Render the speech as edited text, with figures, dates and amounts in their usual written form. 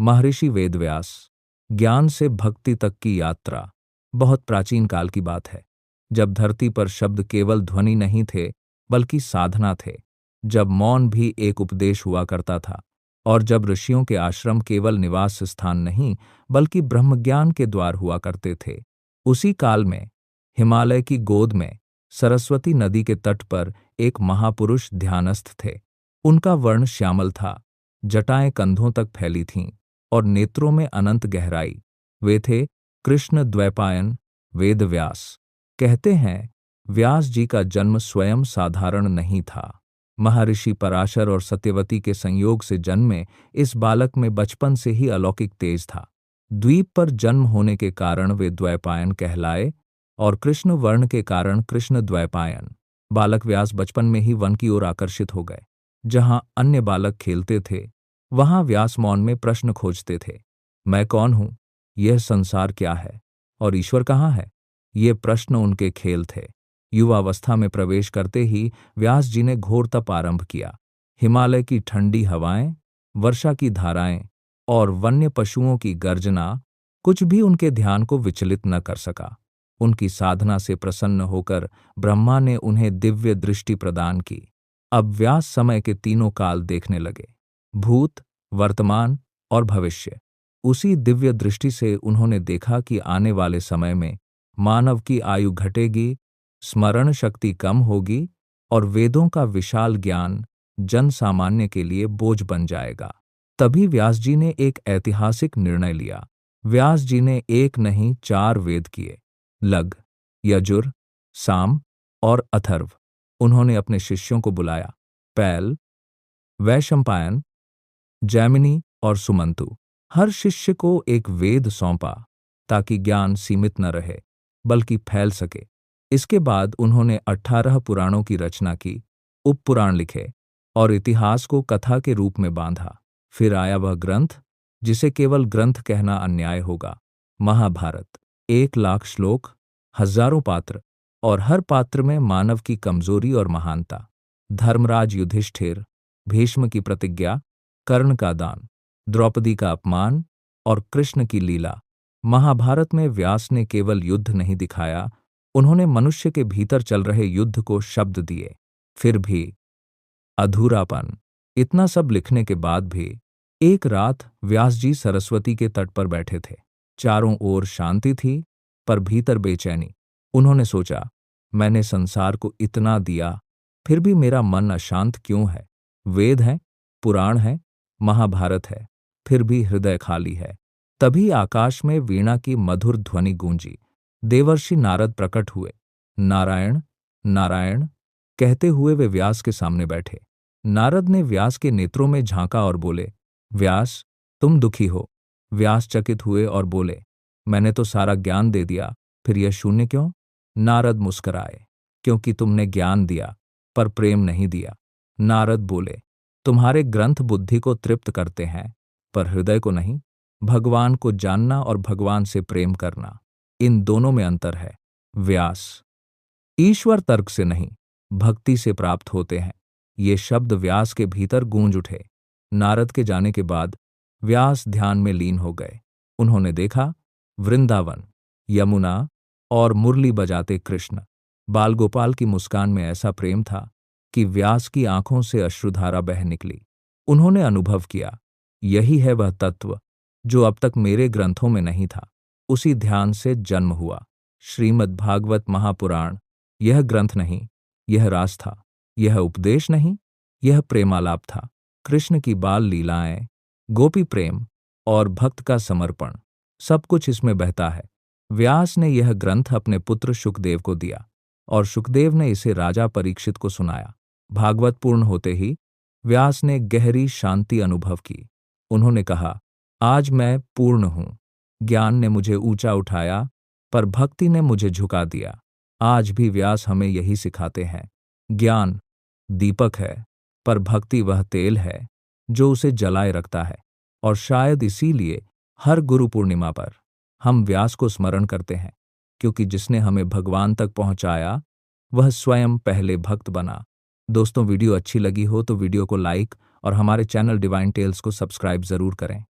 महर्षि वेदव्यास, ज्ञान से भक्ति तक की यात्रा। बहुत प्राचीन काल की बात है, जब धरती पर शब्द केवल ध्वनि नहीं थे बल्कि साधना थे, जब मौन भी एक उपदेश हुआ करता था, और जब ऋषियों के आश्रम केवल निवास स्थान नहीं बल्कि ब्रह्मज्ञान के द्वार हुआ करते थे। उसी काल में हिमालय की गोद में सरस्वती नदी के तट पर एक महापुरुष ध्यानस्थ थे। उनका वर्ण श्यामल था, जटाएं कंधों तक फैली थीं और नेत्रों में अनंत गहराई। वे थे कृष्ण द्वैपायन वेदव्यास। कहते हैं, व्यास जी का जन्म स्वयं साधारण नहीं था। महर्षि पराशर और सत्यवती के संयोग से जन्मे इस बालक में बचपन से ही अलौकिक तेज था। द्वीप पर जन्म होने के कारण वे द्वैपायन कहलाए और कृष्ण वर्ण के कारण कृष्ण द्वैपायन। बालक व्यास बचपन में ही वन की ओर आकर्षित हो गए। जहां अन्य बालक खेलते थे, वहां व्यास मौन में प्रश्न खोजते थे। मैं कौन हूं? यह संसार क्या है? और ईश्वर कहाँ है? ये प्रश्न उनके खेल थे। युवावस्था में प्रवेश करते ही व्यास जी ने घोर तप आरंभ किया। हिमालय की ठंडी हवाएं, वर्षा की धाराएं और वन्य पशुओं की गर्जना, कुछ भी उनके ध्यान को विचलित न कर सका। उनकी साधना से प्रसन्न होकर ब्रह्मा ने उन्हें दिव्य दृष्टि प्रदान की। अब व्यास समय के तीनों काल देखने लगे, भूत, वर्तमान और भविष्य। उसी दिव्य दृष्टि से उन्होंने देखा कि आने वाले समय में मानव की आयु घटेगी, स्मरण शक्ति कम होगी और वेदों का विशाल ज्ञान जन सामान्य के लिए बोझ बन जाएगा। तभी व्यास जी ने एक ऐतिहासिक निर्णय लिया। व्यास जी ने एक नहीं 4 वेद किए, लग, यजुर, साम और अथर्व। उन्होंने अपने शिष्यों को बुलाया, पैल, वैशंपायन, जैमिनी और सुमंतु। हर शिष्य को एक वेद सौंपा ताकि ज्ञान सीमित न रहे बल्कि फैल सके। इसके बाद उन्होंने 18 पुराणों की रचना की, उपपुराण लिखे और इतिहास को कथा के रूप में बांधा। फिर आया वह ग्रंथ जिसे केवल ग्रंथ कहना अन्याय होगा, महाभारत। 1 लाख श्लोक, हजारों पात्र और हर पात्र में मानव की कमजोरी और महानता। धर्मराज युधिष्ठिर, भीष्म की प्रतिज्ञा, कर्ण का दान, द्रौपदी का अपमान और कृष्ण की लीला। महाभारत में व्यास ने केवल युद्ध नहीं दिखाया, उन्होंने मनुष्य के भीतर चल रहे युद्ध को शब्द दिए। फिर भी अधूरापन। इतना सब लिखने के बाद भी एक रात व्यास जी सरस्वती के तट पर बैठे थे। चारों ओर शांति थी पर भीतर बेचैनी। उन्होंने सोचा, मैंने संसार को इतना दिया, फिर भी मेरा मन अशांत क्यों है? वेद है, पुराण है, महाभारत है, फिर भी हृदय खाली है। तभी आकाश में वीणा की मधुर ध्वनि गूंजी। देवर्षि नारद प्रकट हुए। नारायण, नारायण कहते हुए वे व्यास के सामने बैठे। नारद ने व्यास के नेत्रों में झांका और बोले, व्यास, तुम दुखी हो। व्यास चकित हुए और बोले, मैंने तो सारा ज्ञान दे दिया, फिर यह शून्य क्यों? नारद मुस्कराए, क्योंकि तुमने ज्ञान दिया पर प्रेम नहीं दिया। नारद बोले, तुम्हारे ग्रंथ बुद्धि को तृप्त करते हैं पर हृदय को नहीं। भगवान को जानना और भगवान से प्रेम करना, इन दोनों में अंतर है। व्यास, ईश्वर तर्क से नहीं, भक्ति से प्राप्त होते हैं। ये शब्द व्यास के भीतर गूंज उठे। नारद के जाने के बाद व्यास ध्यान में लीन हो गए। उन्होंने देखा, वृंदावन, यमुना और मुरली बजाते कृष्ण। बाल गोपाल की मुस्कान में ऐसा प्रेम था कि व्यास की आंखों से अश्रुधारा बह निकली। उन्होंने अनुभव किया, यही है वह तत्व जो अब तक मेरे ग्रंथों में नहीं था। उसी ध्यान से जन्म हुआ श्रीमद् भागवत महापुराण। यह ग्रंथ नहीं, यह रास था। यह उपदेश नहीं, यह प्रेमालाप था। कृष्ण की बाल लीलाएं, गोपी प्रेम और भक्त का समर्पण, सब कुछ इसमें बहता है। व्यास ने यह ग्रंथ अपने पुत्र शुकदेव को दिया और शुकदेव ने इसे राजा परीक्षित को सुनाया। भागवत पूर्ण होते ही व्यास ने गहरी शांति अनुभव की। उन्होंने कहा, आज मैं पूर्ण हूं। ज्ञान ने मुझे ऊंचा उठाया पर भक्ति ने मुझे झुका दिया। आज भी व्यास हमें यही सिखाते हैं। ज्ञान दीपक है पर भक्ति वह तेल है जो उसे जलाए रखता है। और शायद इसीलिए हर गुरु पूर्णिमा पर हम व्यास को स्मरण करते हैं, क्योंकि जिसने हमें भगवान तक पहुंचाया वह स्वयं पहले भक्त बना। दोस्तों, वीडियो अच्छी लगी हो तो वीडियो को लाइक और हमारे चैनल डिवाइन टेल्स को सब्सक्राइब जरूर करें।